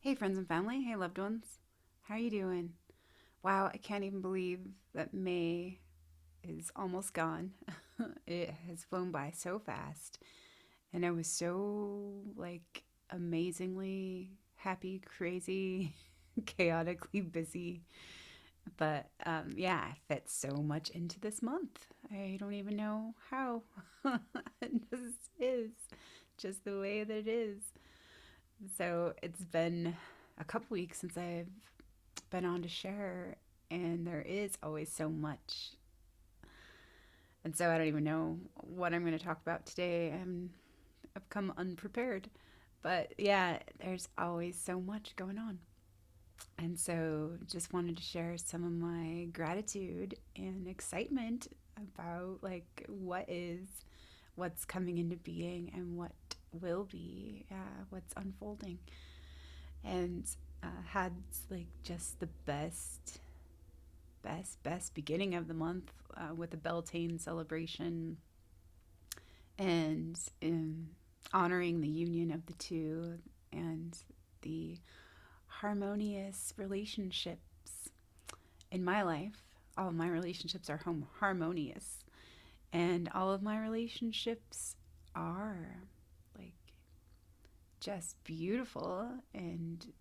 Hey, friends and family. Hey, loved ones. How are you doing? Wow, I can't even believe that May is almost gone. It has flown by so fast. And I was so, amazingly happy, crazy, chaotically busy. But yeah, it fits so much into this month. I don't even know how. It just is, just the way that it is. So it's been a couple weeks since I've been on to share, and there is always so much. And so I don't even know what I'm going to talk about today. I've come unprepared. But yeah, there's always so much going on. And so just wanted to share some of my gratitude and excitement about what's coming into being and what will be, what's unfolding. And had just the best beginning of the month with the Beltane celebration and honoring the union of the two and the harmonious relationships in my life. All of my relationships are harmonious, and all of my relationships are like just beautiful and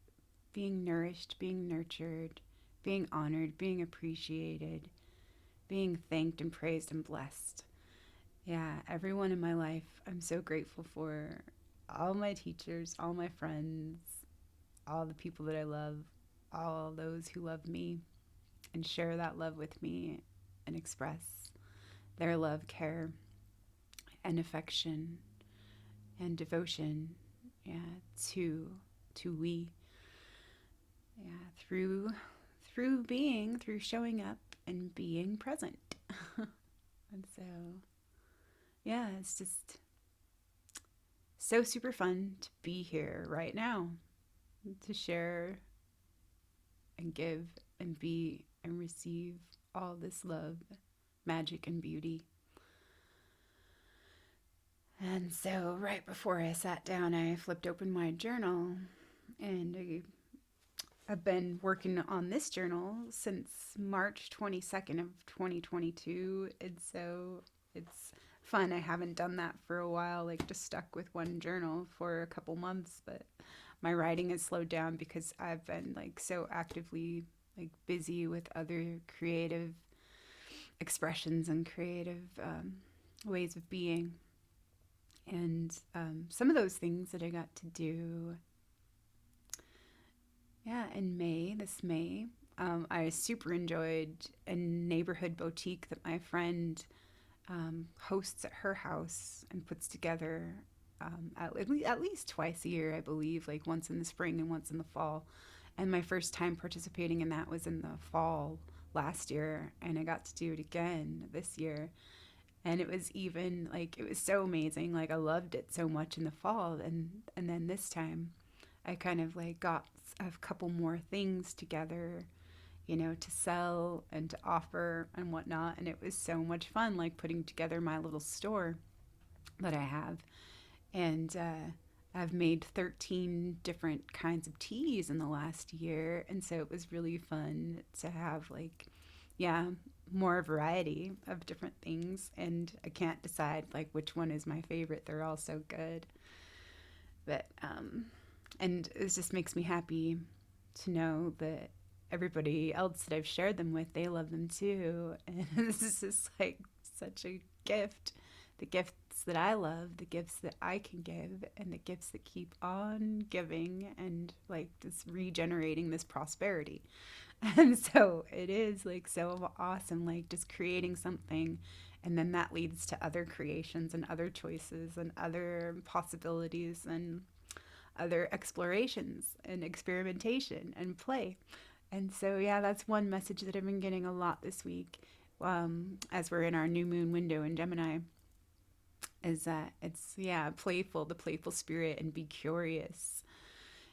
being nourished, being nurtured, being honored, being appreciated, being thanked and praised and blessed. Yeah, everyone in my life, I'm so grateful for all my teachers, all my friends, all the people that I love, all those who love me and share that love with me and express their love, care, and affection and devotion, yeah, to we, yeah, through showing up and being present. And so, yeah, it's just so super fun to be here right now to share and give and be and receive all this love, magic, and beauty. And so, right before I sat down, I flipped open my journal and I've been working on this journal since March 22nd of 2022. And so it's fun. I haven't done that for a while, just stuck with one journal for a couple months, but my writing has slowed down because I've been so actively busy with other creative expressions and creative ways of being. And some of those things that I got to do, yeah, in this May, I super enjoyed a neighborhood boutique that my friend hosts at her house and puts together at least twice a year, I believe, like once in the spring and once in the fall. And my first time participating in that was in the fall last year, and I got to do it again this year. And it was so amazing. Like I loved it so much in the fall, and then this time I kind of got a couple more things together, to sell and to offer and whatnot. And it was so much fun, putting together my little store that I have. And I've made 13 different kinds of teas in the last year. And so it was really fun to have, yeah, more variety of different things. And I can't decide, which one is my favorite. They're all so good. But, and it just makes me happy to know that everybody else that I've shared them with, they love them too. And this is just such a gift. The gifts that I love, the gifts that I can give, and the gifts that keep on giving and just regenerating this prosperity. And so it is so awesome, just creating something. And then that leads to other creations and other choices and other possibilities and other explorations and experimentation and play. And so, yeah, that's one message that I've been getting a lot this week as we're in our new moon window in Gemini is that it's, yeah, playful, the playful spirit, and be curious.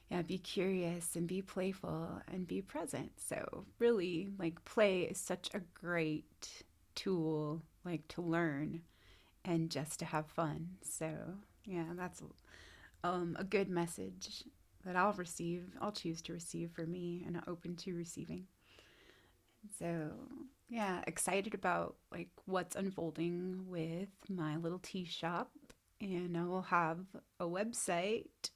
Yeah, be curious and be playful and be present. So, really, play is such a great tool, to learn and just to have fun. So, yeah, that's a good message that I'll receive, I'll choose to receive for me, and I'm open to receiving. So, yeah, excited about like what's unfolding with my little tea shop, and I will have a website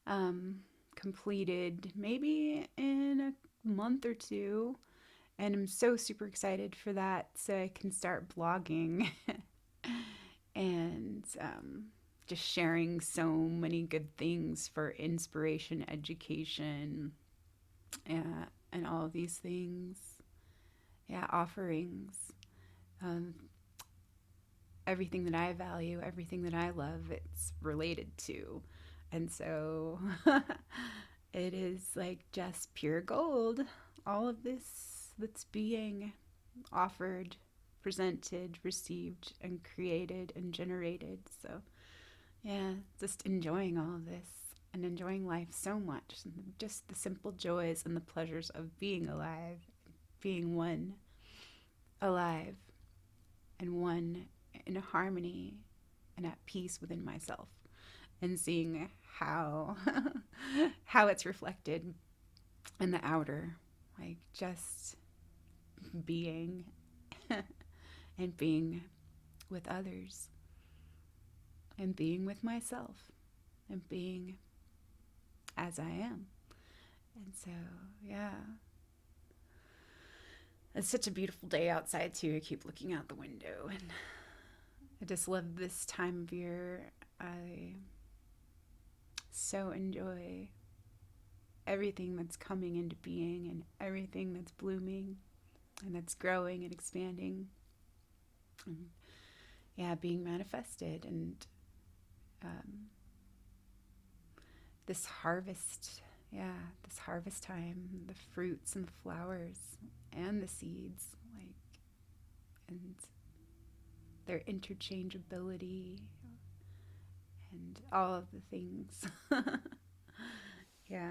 um, completed maybe in a month or two, and I'm so super excited for that, so I can start blogging and just sharing so many good things for inspiration, education, and all of these things. Yeah, offerings. Um, Everything that I value, everything that I love, it's related to. And so it is like just pure gold. All of this that's being offered, presented, received, and created and generated. So, yeah, just enjoying all of this and enjoying life so much. Just the simple joys and the pleasures of being alive, being one alive and one in harmony and at peace within myself, and seeing how how it's reflected in the outer, like just being and being with others and being with myself and being as I am. And so, yeah, it's such a beautiful day outside too. I keep looking out the window, and I just love this time of year. I so enjoy everything that's coming into being and everything that's blooming and that's growing and expanding. And, yeah, being manifested. And um, this harvest, yeah, this harvest time, the fruits and the flowers and the seeds, like, and their interchangeability and all of the things. Yeah.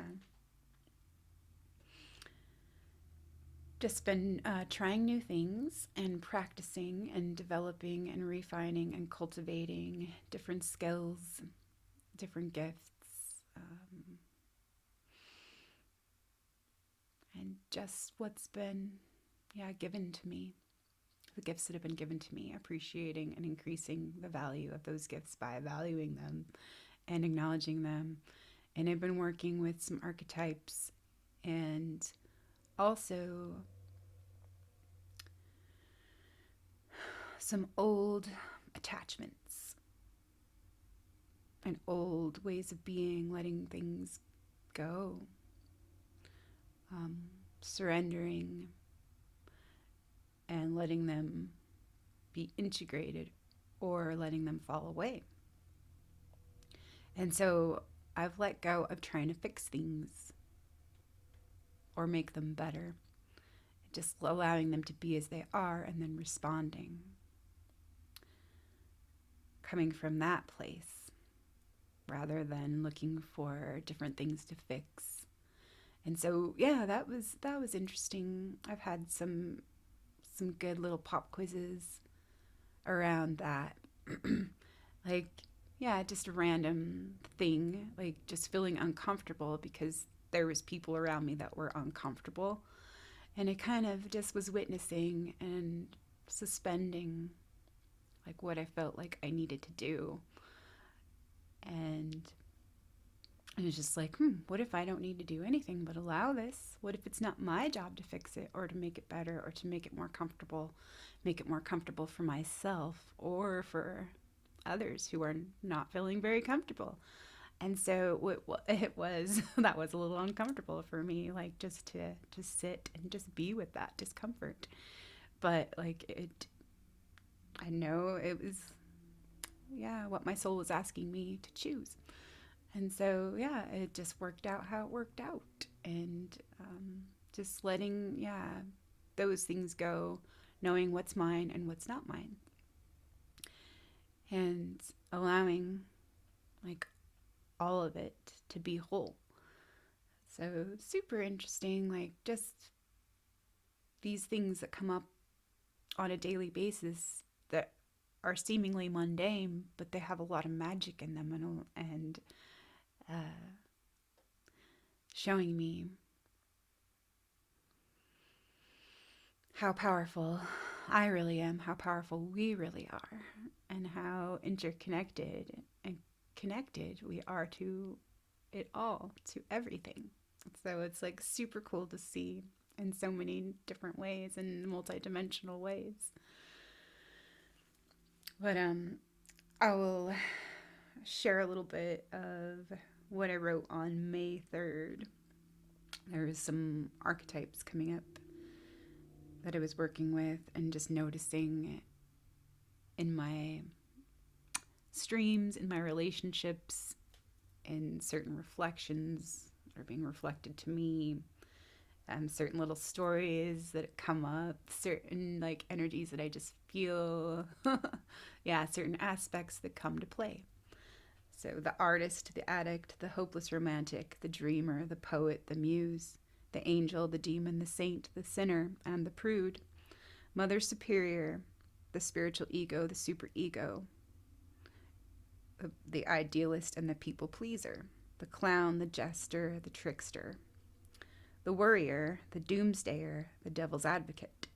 Just been trying new things and practicing and developing and refining and cultivating different skills, different gifts, and just what's been, yeah, given to me. The gifts that have been given to me, appreciating and increasing the value of those gifts by valuing them and acknowledging them. And I've been working with some archetypes and also some old attachments and old ways of being, letting things go, um, surrendering and letting them be integrated or letting them fall away. And so I've let go of trying to fix things or make them better, just allowing them to be as they are and then responding, coming from that place rather than looking for different things to fix. And so, yeah, that was interesting. I've had some good little pop quizzes around that. Like, yeah, just a random thing, like just feeling uncomfortable because there was people around me that were uncomfortable, and I kind of just was witnessing and suspending like what I felt like I needed to do. And it was just like, what if I don't need to do anything but allow this? What if it's not my job to fix it or to make it better or to make it more comfortable for myself or for others who are not feeling very comfortable? And so it was, that was a little uncomfortable for me, like just to sit and just be with that discomfort. But like I know it was, yeah, what my soul was asking me to choose. And so, yeah, it just worked out how it worked out. And just letting, yeah, those things go, knowing what's mine and what's not mine. And allowing, like, all of it to be whole. So, super interesting, like, just these things that come up on a daily basis that are seemingly mundane, but they have a lot of magic in them, and showing me how powerful I really am, how powerful we really are, and how interconnected and connected we are to it all, to everything. So it's like super cool to see in so many different ways and multidimensional ways. But I will share a little bit of what I wrote on May 3rd. There was some archetypes coming up that I was working with and just noticing in my streams, in my relationships, in certain reflections that are being reflected to me, certain little stories that come up, certain like energies that I just feel, yeah, certain aspects that come to play. So the artist, the addict, the hopeless romantic, the dreamer, the poet, the muse, the angel, the demon, the saint, the sinner, and the prude, mother superior, the spiritual ego, the superego, the idealist and the people pleaser, the clown, the jester, the trickster, the worrier, the doomsdayer, the devil's advocate,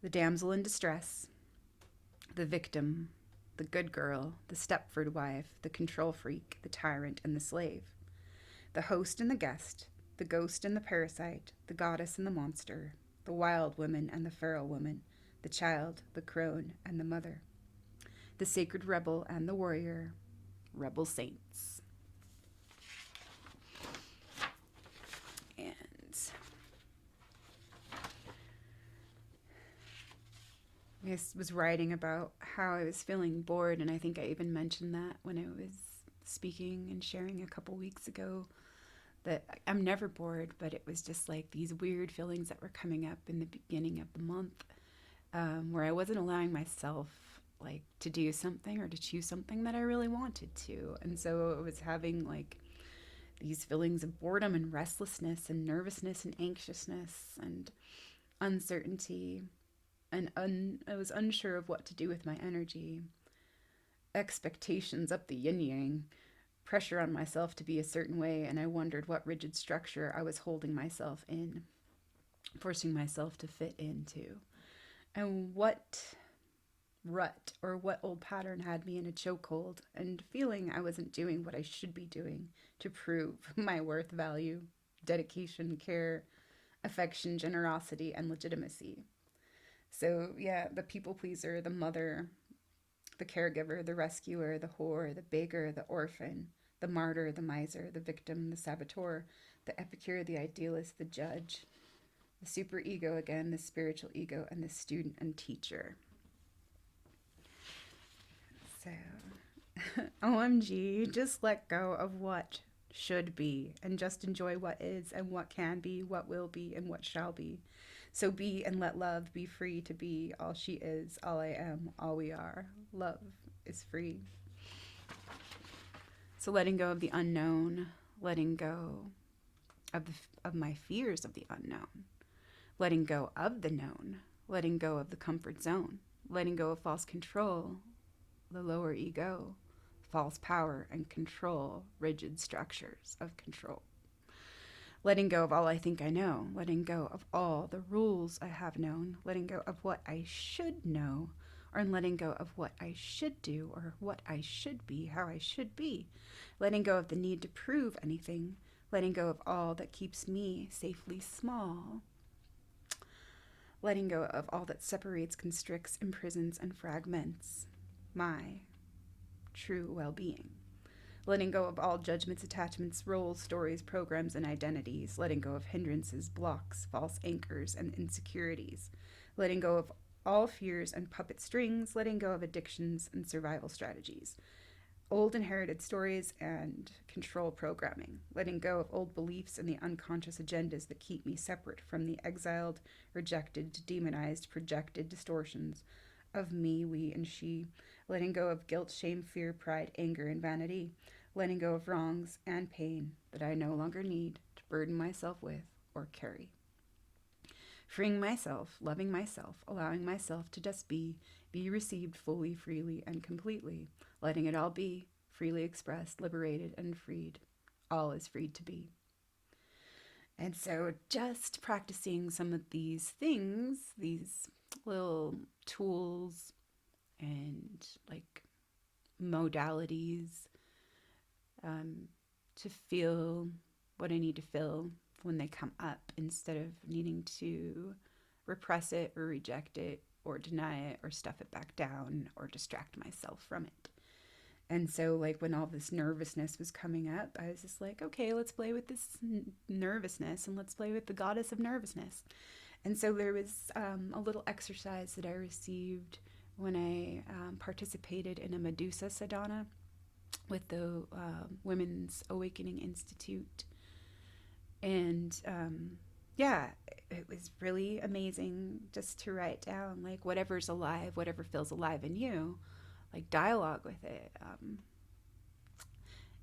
the damsel in distress, the victim, the good girl, the Stepford wife, the control freak, the tyrant and the slave, the host and the guest, the ghost and the parasite, the goddess and the monster, the wild woman and the feral woman, the child, the crone and the mother, the sacred rebel and the warrior, rebel saints. And I was writing about how I was feeling bored, and I think I even mentioned that when I was speaking and sharing a couple weeks ago, that I'm never bored, but it was just like these weird feelings that were coming up in the beginning of the month, where I wasn't allowing myself like to do something or to choose something that I really wanted to. And so I was having like these feelings of boredom and restlessness and nervousness and anxiousness and uncertainty. And I was unsure of what to do with my energy. Expectations up the yin yang, pressure on myself to be a certain way, and I wondered what rigid structure I was holding myself in, forcing myself to fit into, and what rut or what old pattern had me in a chokehold and feeling I wasn't doing what I should be doing to prove my worth, value, dedication, care, affection, generosity, and legitimacy. So, yeah, the people pleaser, the mother, the caregiver, the rescuer, the whore, the beggar, the orphan, the martyr, the miser, the victim, the saboteur, the epicure, the idealist, the judge, the superego again, the spiritual ego, and the student and teacher. So, OMG, just let go of what should be and just enjoy what is and what can be, what will be, and what shall be. So be and let love be free to be all she is, all I am, all we are. Love is free. So letting go of the unknown, letting go of my fears of the unknown, letting go of the known, letting go of the comfort zone, letting go of false control, the lower ego, false power and control, rigid structures of control. Letting go of all I think I know, letting go of all the rules I have known, letting go of what I should know, or letting go of what I should do, or what I should be, how I should be, letting go of the need to prove anything, letting go of all that keeps me safely small, letting go of all that separates, constricts, imprisons, and fragments my true well-being. Letting go of all judgments, attachments, roles, stories, programs, and identities. Letting go of hindrances, blocks, false anchors, and insecurities. Letting go of all fears and puppet strings. Letting go of addictions and survival strategies. Old inherited stories and control programming. Letting go of old beliefs and the unconscious agendas that keep me separate from the exiled, rejected, demonized, projected distortions of me, we, and she. Letting go of guilt, shame, fear, pride, anger, and vanity. Letting go of wrongs and pain that I no longer need to burden myself with or carry. Freeing myself, loving myself, allowing myself to just be received fully, freely, and completely. Letting it all be, freely expressed, liberated, and freed. All is freed to be. And so just practicing some of these things, these little tools and like modalities, um, to feel what I need to feel when they come up instead of needing to repress it or reject it or deny it or stuff it back down or distract myself from it. And so, like, when all this nervousness was coming up, I was just like, okay, let's play with this nervousness and let's play with the goddess of nervousness. And so, there was a little exercise that I received when I participated in a Medusa sadhana with the Women's Awakening Institute. And yeah, it was really amazing just to write down, like, whatever's alive, whatever feels alive in you, like, dialogue with it.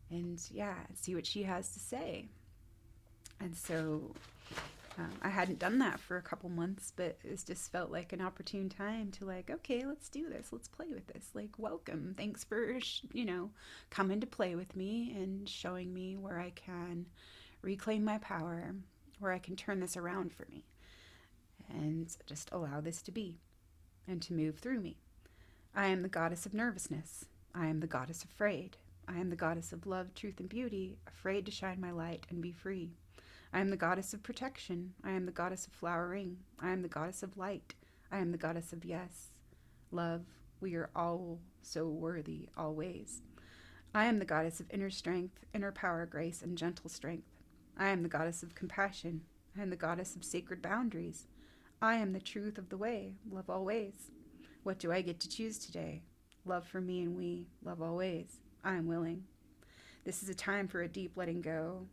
And yeah, see what she has to say. And so I hadn't done that for a couple months, but it just felt like an opportune time to, like, okay, let's do this. Let's play with this. Like, welcome. Thanks for, coming to play with me and showing me where I can reclaim my power, where I can turn this around for me and just allow this to be and to move through me. I am the goddess of nervousness. I am the goddess afraid. I am the goddess of love, truth, and beauty, afraid to shine my light and be free. I am the goddess of protection. I am the goddess of flowering. I am the goddess of light. I am the goddess of yes. Love, we are all so worthy always. I am the goddess of inner strength, inner power, grace, and gentle strength. I am the goddess of compassion. I am the goddess of sacred boundaries. I am the truth of the way, love always. What do I get to choose today? Love for me and we, love always. I am willing. This is a time for a deep letting go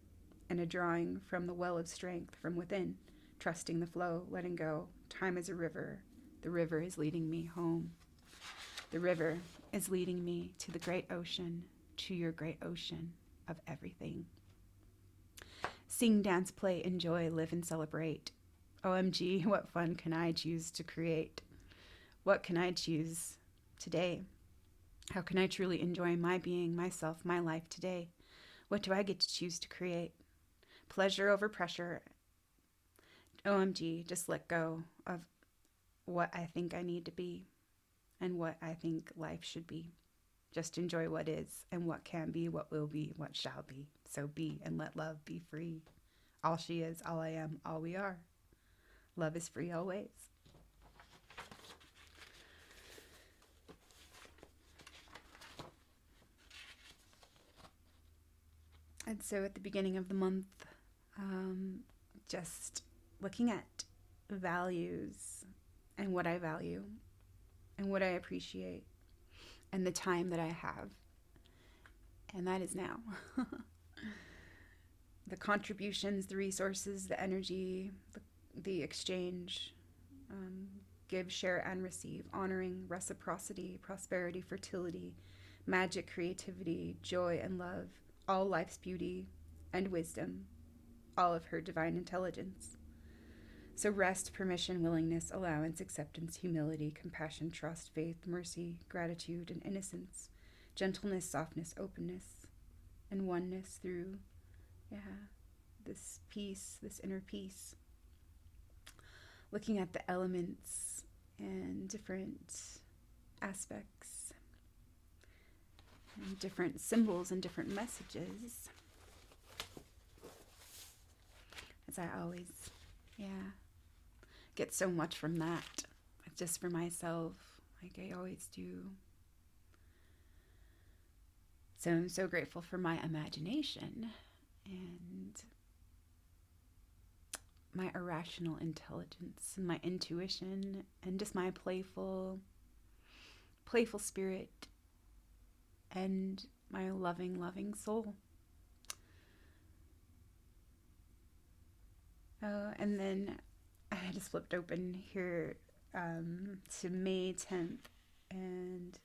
and a drawing from the well of strength from within, trusting the flow, letting go. Time is a river. The river is leading me home. The river is leading me to the great ocean, to your great ocean of everything. Sing, dance, play, enjoy, live, and celebrate. OMG, what fun can I choose to create? What can I choose today? How can I truly enjoy my being, myself, my life today? What do I get to choose to create? Pleasure over pressure. OMG, just let go of what I think I need to be and what I think life should be. Just enjoy what is and what can be, what will be, what shall be. So be and let love be free. All she is, all I am, all we are. Love is free always. And so at the beginning of the month, just looking at values and what I value and what I appreciate and the time that I have. And that is now. The contributions, the resources, the energy, the exchange, give, share, and receive, honoring, reciprocity, prosperity, fertility, magic, creativity, joy, and love, all life's beauty and wisdom, all of her divine intelligence. So rest, permission, willingness, allowance, acceptance, humility, compassion, trust, faith, mercy, gratitude, and innocence, gentleness, softness, openness, and oneness through, this peace, this inner peace. Looking at the elements and different aspects and different symbols and different messages. As I always, get so much from that, just for myself, like I always do. So I'm so grateful for my imagination and my irrational intelligence and my intuition and just my playful spirit and my loving soul. And then I just flipped open here to May 10th, and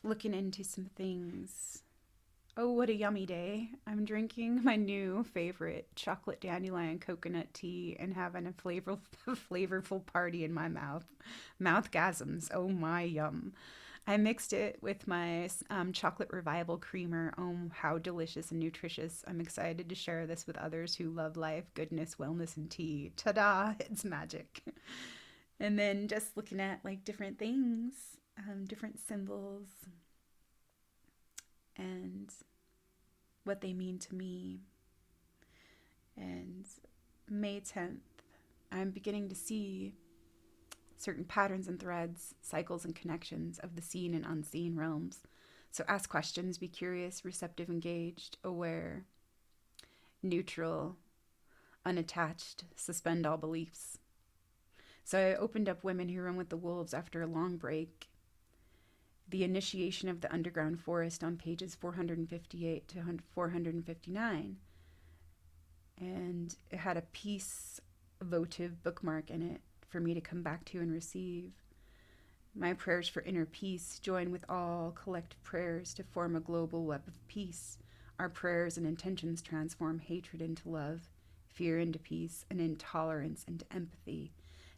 looking into some things. Oh, what a yummy day. I'm drinking my new favorite chocolate dandelion coconut tea and having a flavorful party in my mouth. Mouthgasms. Oh my yum. I mixed it with my chocolate revival creamer. Oh, how delicious and nutritious. I'm excited to share this with others who love life, goodness, wellness, and tea. Ta-da, it's magic. And then just looking at like different things, different symbols, and what they mean to me. And May 10th, I'm beginning to see certain patterns and threads, cycles and connections of the seen and unseen realms. So ask questions, be curious, receptive, engaged, aware, neutral, unattached, suspend all beliefs. So I opened up Women Who Run with the Wolves after a long break. The initiation of the underground forest on pages 458 to 459. And it had a peace votive bookmark in it for me to come back to and receive. My prayers for inner peace join with all collective prayers to form a global web of peace. Our prayers and intentions transform hatred into love, fear into peace, and intolerance into empathy.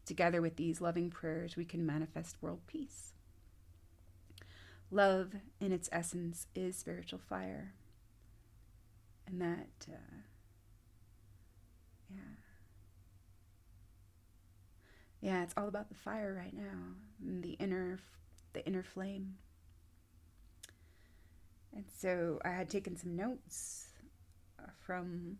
Together with these loving prayers, we can manifest world peace. Love, in its essence, is spiritual fire. And that, yeah, it's all about the fire right now, and the inner flame. And so I had taken some notes from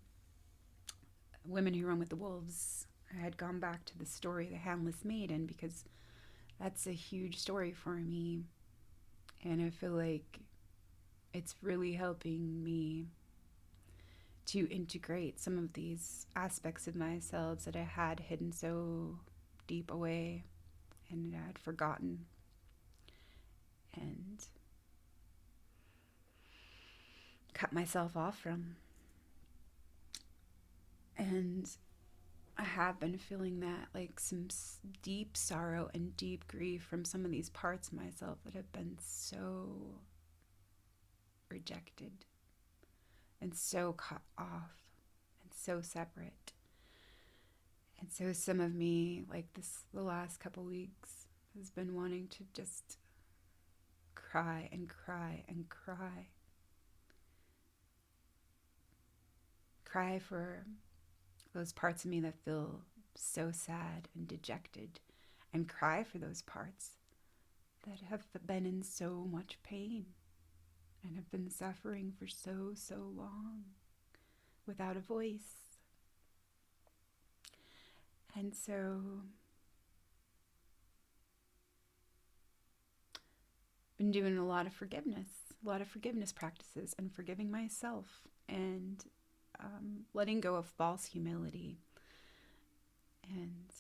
Women Who Run with the Wolves. I had gone back to the story, The Handless Maiden, because that's a huge story for me. And I feel like it's really helping me to integrate some of these aspects of myself that I had hidden so deep away and I had forgotten. And cut myself off from. And I have been feeling that, like some deep sorrow and deep grief from some of these parts of myself that have been so rejected and so cut off and so separate. And so some of me, like the last couple weeks, has been wanting to just cry and cry and cry. Cry for those parts of me that feel so sad and dejected, and cry for those parts that have been in so much pain and have been suffering for so long without a voice. And so been doing a lot of forgiveness practices, and forgiving myself, and letting go of false humility, and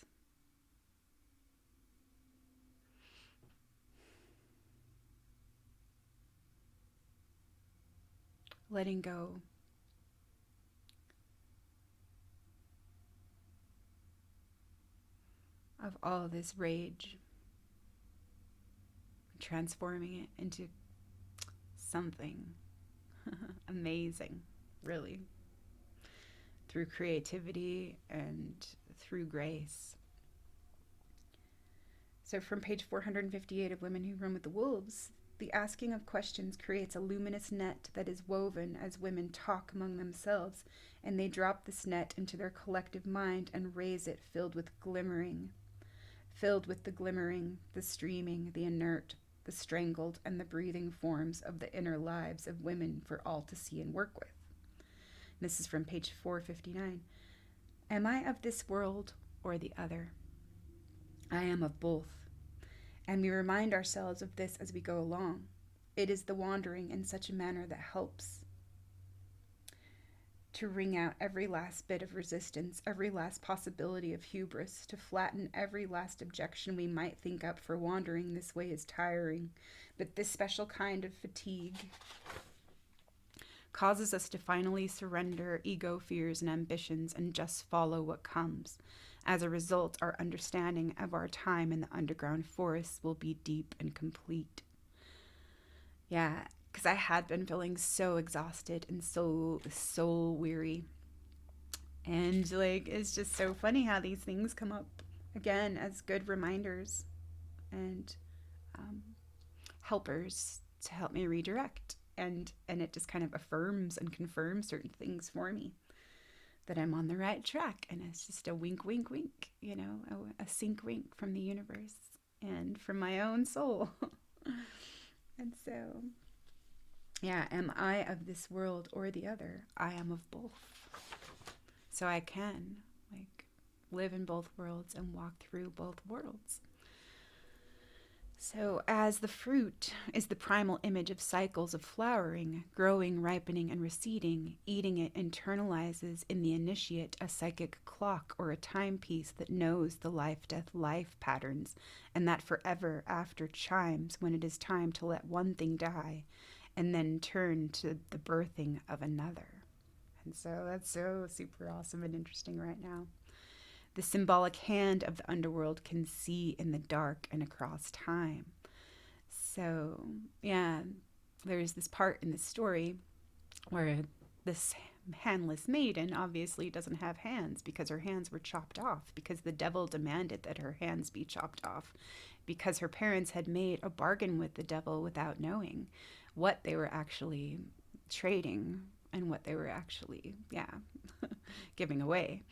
letting go of all this rage, transforming it into something amazing, really, through creativity and through grace. So from page 458 of Women Who Run with the Wolves, the asking of questions creates a luminous net that is woven as women talk among themselves, and they drop this net into their collective mind and raise it filled with the glimmering, the streaming, the inert, the strangled, and the breathing forms of the inner lives of women for all to see and work with. And this is from page 459. Am I of this world or the other? I am of both. And we remind ourselves of this as we go along. It is the wandering in such a manner that helps to wring out every last bit of resistance, every last possibility of hubris, to flatten every last objection we might think up for wandering this way is tiring. But this special kind of fatigue causes us to finally surrender ego, fears, and ambitions and just follow what comes. As a result, our understanding of our time in the underground forests will be deep and complete. Yeah, because I had been feeling so exhausted and so soul weary. And like, it's just so funny how these things come up again as good reminders, and helpers to help me redirect. And it just kind of affirms and confirms certain things for me, that I'm on the right track. And it's just a wink, wink, wink, a sink wink from the universe and from my own soul. And so, yeah, am I of this world or the other? I am of both. So I can, live in both worlds and walk through both worlds. So, as the fruit is the primal image of cycles of flowering, growing, ripening, and receding, eating it internalizes in the initiate a psychic clock or a timepiece that knows the life-death-life patterns, and that forever after chimes when it is time to let one thing die and then turn to the birthing of another. And so that's so super awesome and interesting right now. The symbolic hand of the underworld can see in the dark and across time. So, yeah, there's this part in the story where this handless maiden obviously doesn't have hands because her hands were chopped off, because the devil demanded that her hands be chopped off, because her parents had made a bargain with the devil without knowing what they were actually trading and what they were actually, giving away.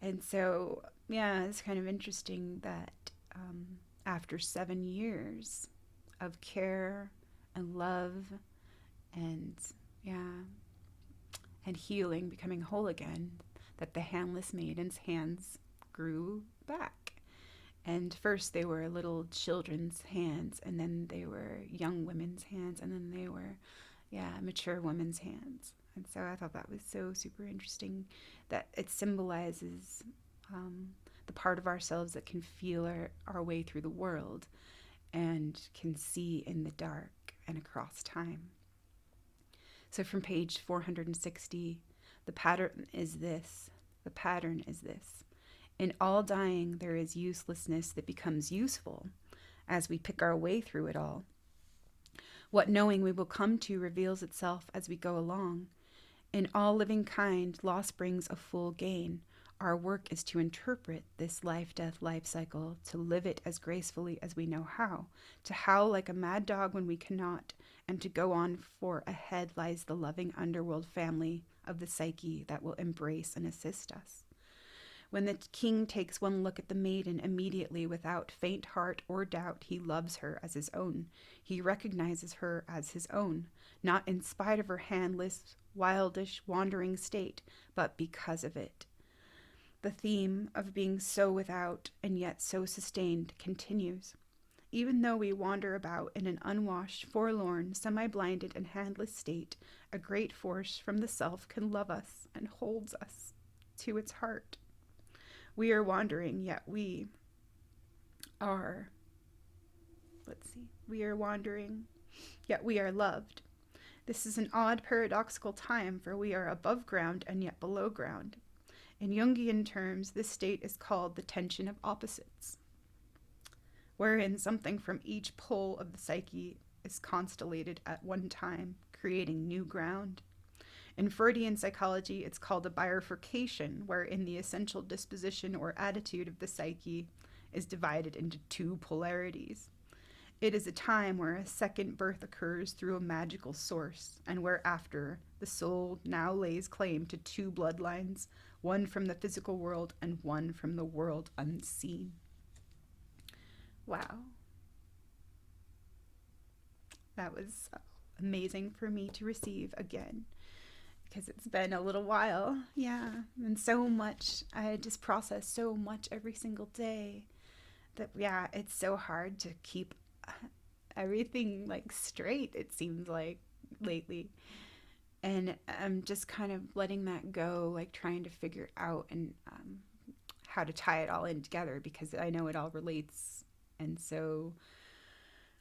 And so, yeah, it's kind of interesting that after 7 years of care and love and, and healing, becoming whole again, that the handless maiden's hands grew back. And first they were little children's hands, and then they were young women's hands, and then they were, mature women's hands. And so I thought that was so super interesting, that it symbolizes the part of ourselves that can feel our way through the world and can see in the dark and across time. So from page 460, the pattern is this. The pattern is this. In all dying, there is uselessness that becomes useful as we pick our way through it all. What knowing we will come to reveals itself as we go along. In all living kind, loss brings a full gain. Our work is to interpret this life-death-life cycle, to live it as gracefully as we know how, to howl like a mad dog when we cannot, and to go on, for ahead lies the loving underworld family of the psyche that will embrace and assist us. When the king takes one look at the maiden, immediately, without faint heart or doubt, he loves her as his own. He recognizes her as his own, not in spite of her handless, wildish, wandering state, but because of it. The theme of being so without and yet so sustained continues. Even though we wander about in an unwashed, forlorn, semi-blinded, and handless state, a great force from the self can love us and holds us to its heart. We are wandering, yet we are, we are wandering, yet we are loved. This is an odd, paradoxical time, for we are above ground and yet below ground. In Jungian terms, this state is called the tension of opposites, wherein something from each pole of the psyche is constellated at one time, creating new ground. In Freudian psychology, it's called a bifurcation, wherein the essential disposition or attitude of the psyche is divided into two polarities. It is a time where a second birth occurs through a magical source, and whereafter the soul now lays claim to two bloodlines, one from the physical world and one from the world unseen. Wow. That was amazing for me to receive again, because it's been a little while, and so much. I just process so much every single day that, it's so hard to keep everything straight, it seems like, lately. And I'm just kind of letting that go, trying to figure out and how to tie it all in together, because I know it all relates. And so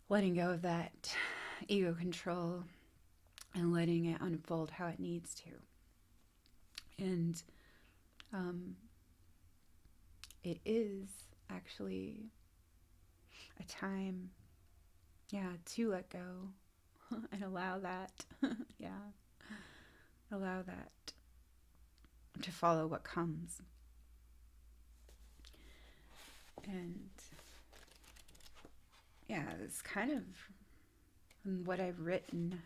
letting go of that ego control and letting it unfold how it needs to. And it is actually a time, to let go and allow that, allow that to follow what comes. And it's kind of And what I've written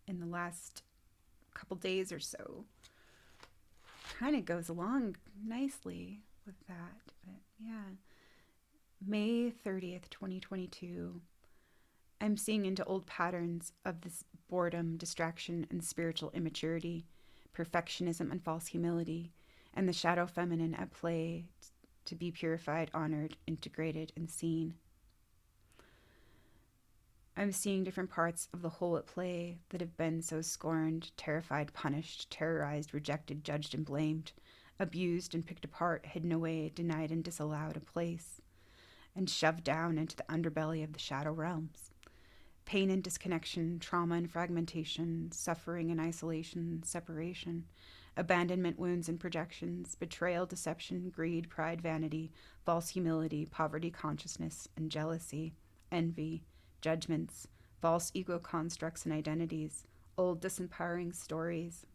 in the last couple days or so kind of goes along nicely with that. But yeah, May 30th, 2022, I'm seeing into old patterns of this boredom, distraction, and spiritual immaturity, perfectionism, and false humility, and the shadow feminine at play to be purified, honored, integrated, and seen. I'm seeing different parts of the whole at play that have been so scorned, terrified, punished, terrorized, rejected, judged, and blamed, abused and picked apart, hidden away, denied and disallowed a place, and shoved down into the underbelly of the shadow realms. Pain and disconnection, trauma and fragmentation, suffering and isolation, separation, abandonment, wounds and projections, betrayal, deception, greed, pride, vanity, false humility, poverty consciousness, and jealousy, envy, judgments, false ego constructs and identities, old disempowering stories.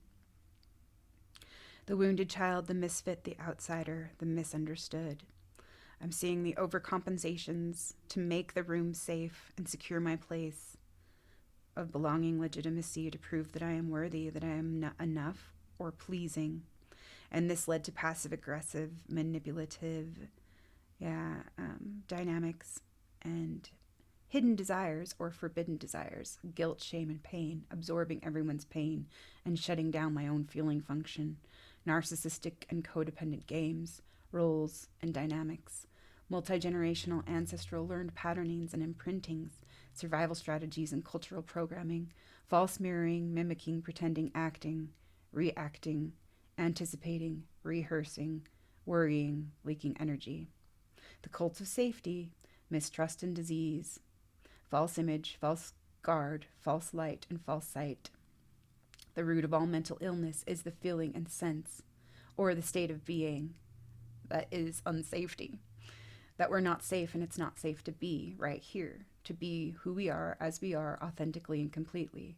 The wounded child, the misfit, the outsider, the misunderstood. I'm seeing the overcompensations to make the room safe and secure my place of belonging, legitimacy, to prove that I am worthy, that I am not enough or pleasing. And this led to passive aggressive, manipulative, dynamics and hidden desires or forbidden desires, guilt, shame, and pain, absorbing everyone's pain and shutting down my own feeling function, narcissistic and codependent games, roles, and dynamics, multi-generational ancestral learned patternings and imprintings, survival strategies and cultural programming, false mirroring, mimicking, pretending, acting, reacting, anticipating, rehearsing, worrying, leaking energy. The cult of safety, mistrust and disease, false image, false guard, false light, and false sight. The root of all mental illness is the feeling and sense, or the state of being, that is unsafety. That we're not safe and it's not safe to be right here, to be who we are as we are authentically and completely.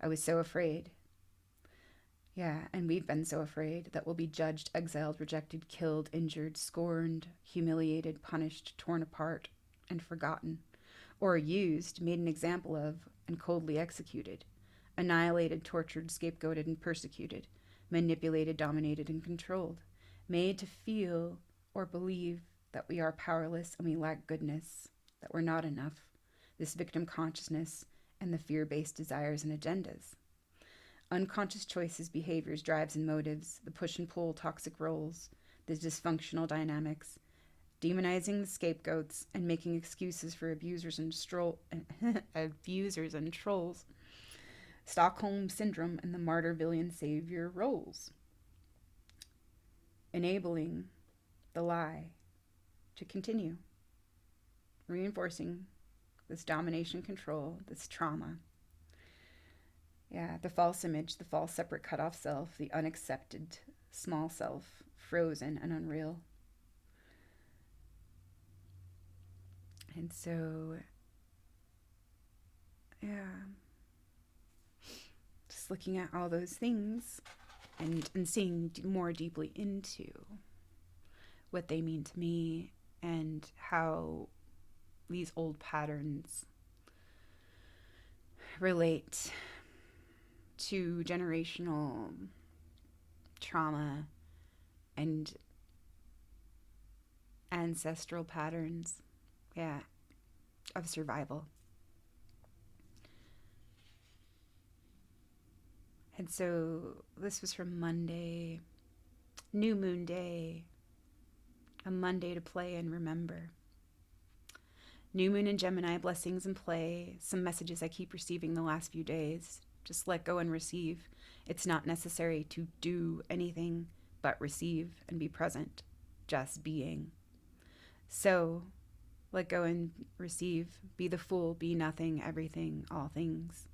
I was so afraid. Yeah, and we've been so afraid that we'll be judged, exiled, rejected, killed, injured, scorned, humiliated, punished, torn apart, and forgotten, or used, made an example of, and coldly executed, annihilated, tortured, scapegoated, and persecuted, manipulated, dominated, and controlled, made to feel or believe that we are powerless and we lack goodness, that we're not enough, this victim consciousness, and the fear-based desires and agendas. Unconscious choices, behaviors, drives, and motives, the push and pull toxic roles, the dysfunctional dynamics, demonizing the scapegoats and making excuses for abusers and abusers and trolls, Stockholm syndrome and the martyr, villain, savior roles, enabling the lie to continue, reinforcing this domination, control, this trauma. Yeah, the false image, the false separate cut off self, the unaccepted small self, frozen and unreal. And so, yeah, just looking at all those things and seeing more deeply into what they mean to me and how these old patterns relate to generational trauma and ancestral patterns, of survival. And so this was from Monday, New Moon Day, a Monday to play and remember. New Moon in Gemini, blessings and play, some messages I keep receiving the last few days. Just let go and receive. It's not necessary to do anything but receive and be present, just being. So, let go and receive. Be the full, be nothing, everything, all things.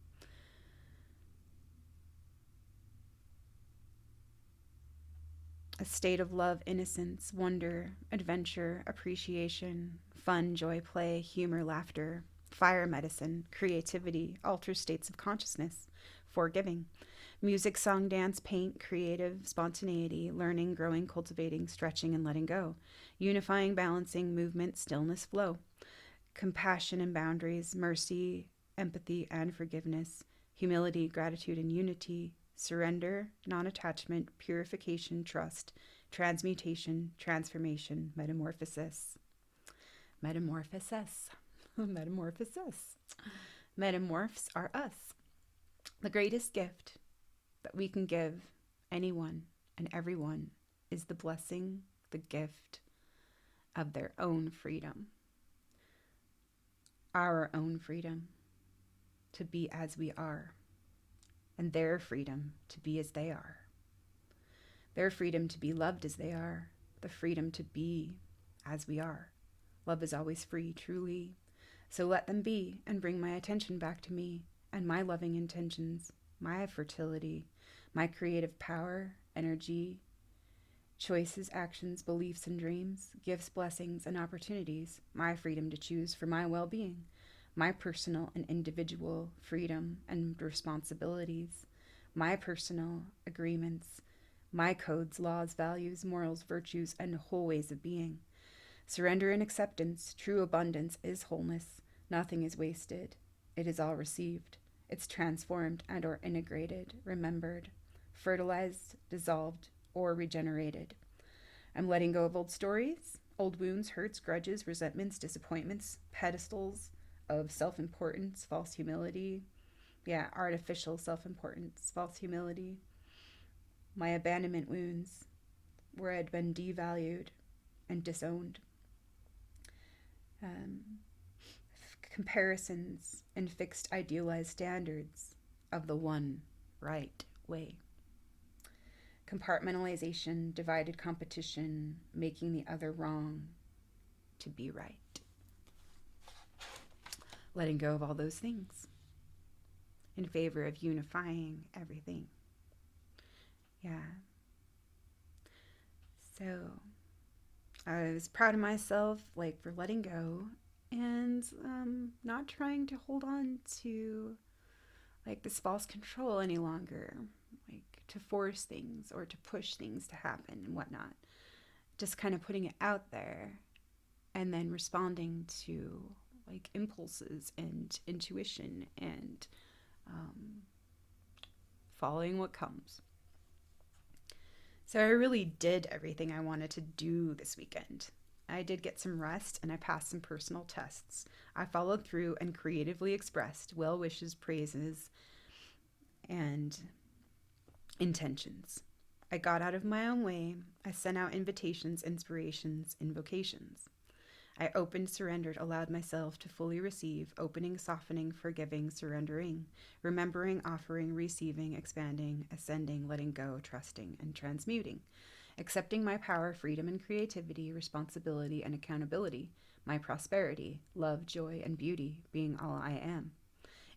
A state of love, innocence, wonder, adventure, appreciation, fun, joy, play, humor, laughter, fire medicine, creativity, altered states of consciousness, forgiving, music, song, dance, paint, creative, spontaneity, learning, growing, cultivating, stretching, and letting go, unifying, balancing, movement, stillness, flow, compassion and boundaries, mercy empathy and forgiveness, humility, gratitude, and unity, surrender, non-attachment, purification, trust, transmutation, transformation, metamorphosis. Metamorphosis. Metamorphosis. Metamorphs are us. The greatest gift that we can give anyone and everyone is the blessing, the gift of their own freedom. Our own freedom to be as we are, and their freedom to be as they are. Their freedom to be loved as they are, the freedom to be as we are. Love is always free, truly. So let them be and bring my attention back to me and my loving intentions, my fertility, my creative power, energy, choices, actions, beliefs, and dreams, gifts, blessings, and opportunities, my freedom to choose for my well-being, my personal and individual freedom and responsibilities, my personal agreements, my codes, laws, values, morals, virtues, and whole ways of being. Surrender and acceptance, true abundance is wholeness. Nothing is wasted. It is all received. It's transformed and or integrated, remembered, fertilized, dissolved, or regenerated. I'm letting go of old stories, old wounds, hurts, grudges, resentments, disappointments, pedestals of self-importance, false humility. Yeah, artificial self-importance, false humility. My abandonment wounds, where I'd been devalued and disowned. Comparisons and fixed idealized standards of the one right way. Compartmentalization, divided competition, making the other wrong to be right. Letting go of all those things in favor of unifying everything. Yeah. So I was proud of myself, for letting go and not trying to hold on to this false control any longer, to force things or to push things to happen and whatnot. Just kind of putting it out there and then responding to impulses and intuition and following what comes. So I really did everything I wanted to do this weekend. I did get some rest and I passed some personal tests. I followed through and creatively expressed well wishes, praises, and intentions. I got out of my own way. I sent out invitations, inspirations, invocations. I opened, surrendered, allowed myself to fully receive, opening, softening, forgiving, surrendering, remembering, offering, receiving, expanding, ascending, letting go, trusting, and transmuting, accepting my power, freedom, and creativity, responsibility, and accountability, my prosperity, love, joy, and beauty, being all I am.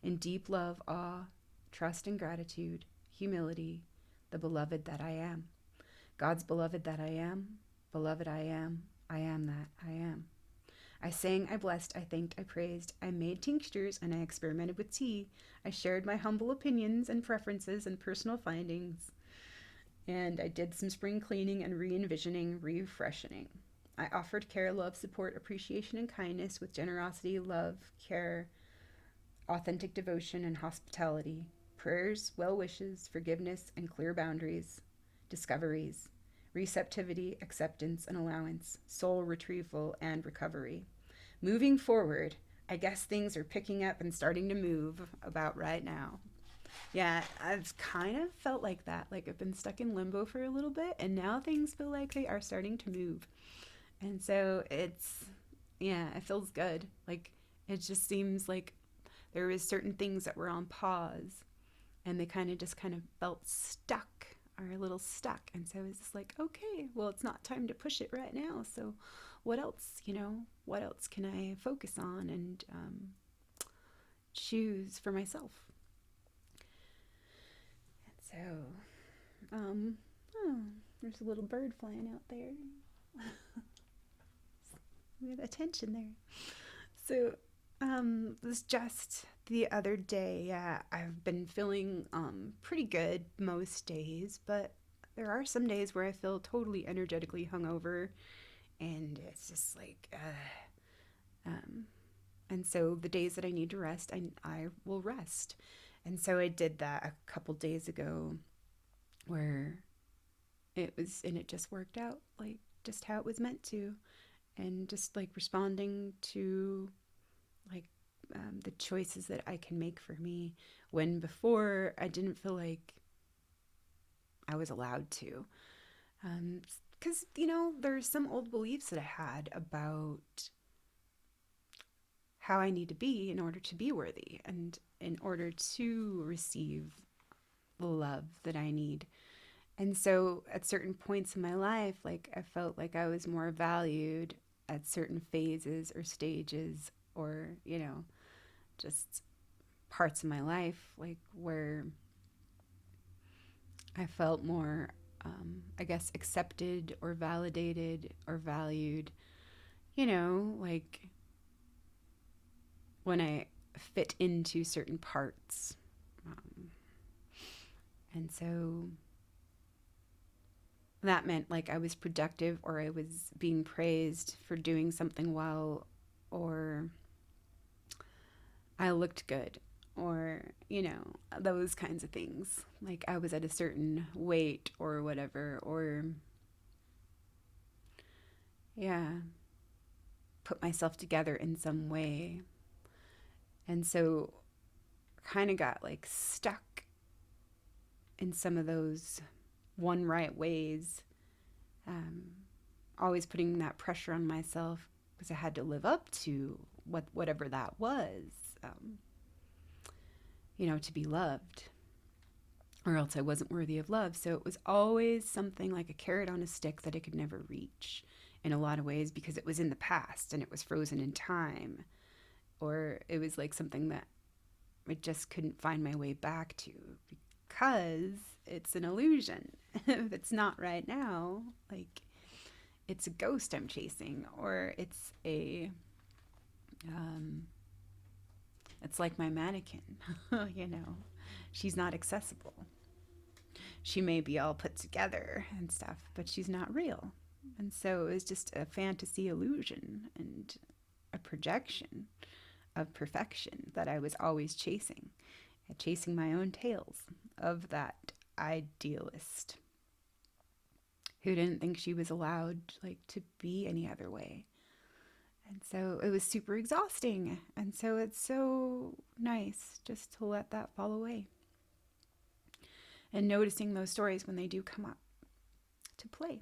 In deep love, awe, trust, and gratitude, humility, the beloved that I am. God's beloved that I am, beloved I am that I am. I sang, I blessed, I thanked, I praised, I made tinctures, and I experimented with tea. I shared my humble opinions and preferences and personal findings. And I did some spring cleaning and re-envisioning, refreshening. I offered care, love, support, appreciation, and kindness with generosity, love, care, authentic devotion, and hospitality. Prayers, well wishes, forgiveness, and clear boundaries. Discoveries, receptivity, acceptance, and allowance, soul retrieval, and recovery. Moving forward, I guess things are picking up and starting to move about right now. Yeah, I've kind of felt like that. I've been stuck in limbo for a little bit, and now things feel like they are starting to move. And so it feels good. It just seems like there was certain things that were on pause, and they kind of felt stuck, or a little stuck. And so it's just okay, well, it's not time to push it right now. So what else, what else can I focus on and choose for myself? And so, there's a little bird flying out there. We have attention there. So, it was just the other day. Yeah, I've been feeling pretty good most days, but there are some days where I feel totally energetically hungover, and it's just And so the days that I need to rest, I will rest. And so I did that a couple days ago where it just worked out like just how it was meant to. And just like responding to like the choices that I can make for me when before I didn't feel like I was allowed to. Because, there's some old beliefs that I had about how I need to be in order to be worthy and in order to receive the love that I need. And so at certain points in my life, like I felt like I was more valued at certain phases or stages or, just parts of my life, like where I felt more, I guess, accepted or validated or valued, like when I fit into certain parts. Um, and so that meant like I was productive or I was being praised for doing something well or I looked good or, those kinds of things. Like I was at a certain weight or whatever, or yeah, put myself together in some way. And so kind of got like stuck in some of those one right ways, um, always putting that pressure on myself because I had to live up to whatever that was, um, to be loved, or else I wasn't worthy of love. So it was always something like a carrot on a stick that I could never reach in a lot of ways because it was in the past and it was frozen in time, or it was like something that I just couldn't find my way back to because it's an illusion. If it's not right now, like it's a ghost I'm chasing, or um, it's like my mannequin, you know, she's not accessible. She may be all put together and stuff, but she's not real. And so it was just a fantasy illusion and a projection of perfection that I was always chasing my own tails of that idealist who didn't think she was allowed like to be any other way. And so it was super exhausting. And so it's so nice just to let that fall away and noticing those stories when they do come up to play.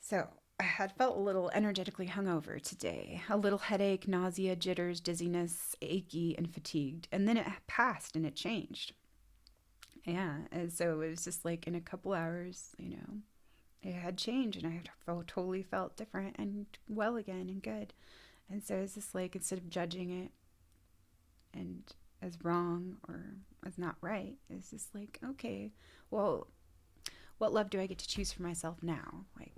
So I had felt a little energetically hungover today, a little headache, nausea, jitters, dizziness, achy, and fatigued. And then it passed and it changed. Yeah. And so it was just like in a couple hours, it had changed and I had totally felt different and well again and good. And so it's just like instead of judging it and as wrong or as not right, it's just like, okay, well, what love do I get to choose for myself now? Like,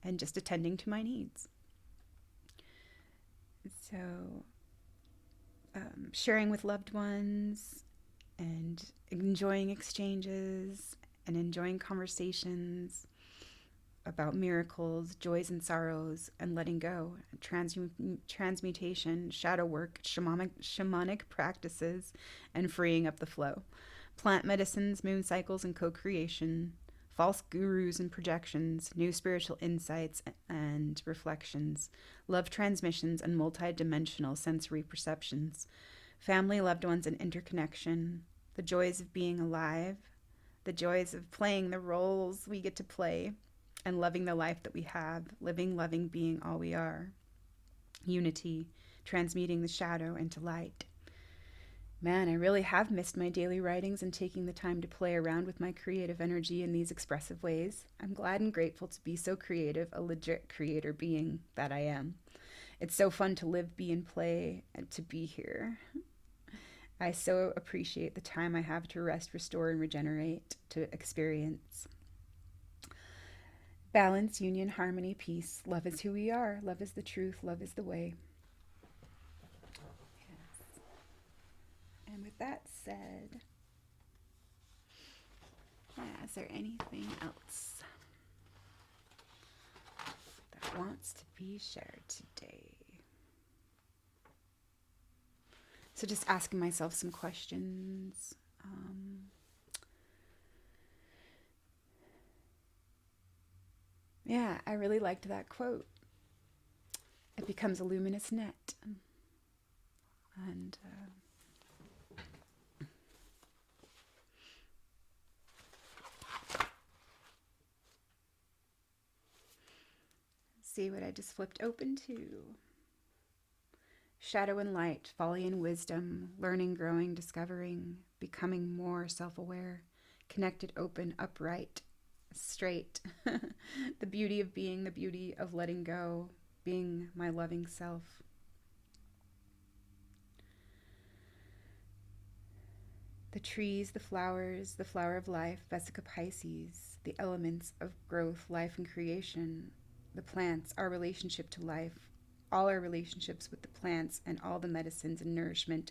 and just attending to my needs. So, sharing with loved ones and enjoying exchanges and enjoying conversations about miracles, joys and sorrows, and letting go, transmutation, shadow work, shamanic practices, and freeing up the flow. Plant medicines, moon cycles, and co creation, false gurus and projections, new spiritual insights and reflections, love transmissions, and multidimensional sensory perceptions, family, loved ones, and interconnection, the joys of being alive, the joys of playing the roles we get to play, and loving the life that we have, living, loving, being all we are. Unity, transmuting the shadow into light. Man, I really have missed my daily writings and taking the time to play around with my creative energy in these expressive ways. I'm glad and grateful to be so creative, a legit creator being that I am. It's so fun to live, be, and play, and to be here. I so appreciate the time I have to rest, restore, and regenerate, to experience balance, union, harmony, peace. Love is who we are. Love is the truth. Love is the way. Yes. And with that said, is there anything else that wants to be shared today? So just asking myself some questions. Yeah, I really liked that quote. It becomes a luminous net. And see what I just flipped open to. Shadow and light, folly and wisdom, learning, growing, discovering, becoming more self-aware, connected, open, upright, straight. The beauty of being, the beauty of letting go, being my loving self. The trees, the flowers, the flower of life, Vesica Pisces, the elements of growth, life, and creation, the plants, our relationship to life, all our relationships with the plants, and all the medicines and nourishment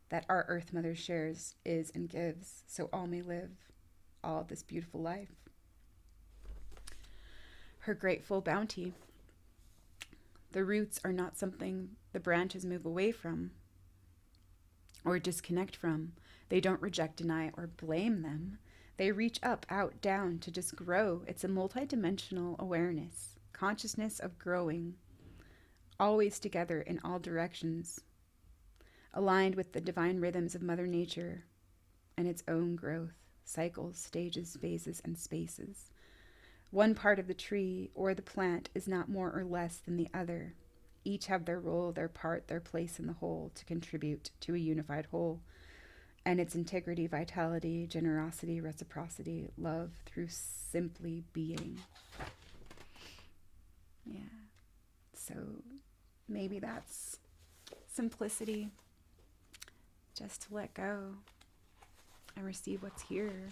that our Earth Mother shares, is, and gives, so all may live all this beautiful life. Her grateful bounty. The roots are not something the branches move away from or disconnect from. They don't reject, deny, or blame them. They reach up, out, down to just grow. It's a multidimensional awareness, consciousness of growing, always together in all directions, aligned with the divine rhythms of Mother Nature and its own growth, cycles, stages, phases, and spaces. One part of the tree or the plant is not more or less than the other. Each have their role, their part, their place in the whole to contribute to a unified whole and its integrity, vitality, generosity, reciprocity, love through simply being. Yeah. So maybe that's simplicity, just to let go and receive what's here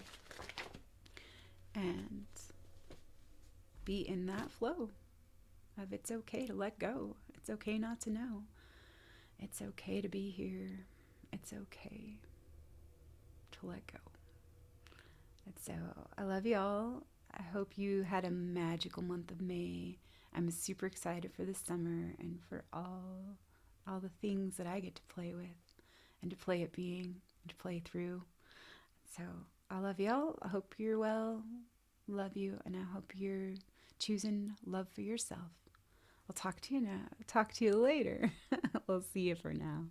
and be in that flow of it's okay to let go. It's okay not to know. It's okay to be here. It's okay to let go. And so I love y'all. I hope you had a magical month of May. I'm super excited for the summer and for all the things that I get to play with and to play at being and to play through. So I love y'all. I hope you're well. Love you, and I hope you're choosing love for yourself. I'll talk to you now. Talk to you later. We'll see you for now.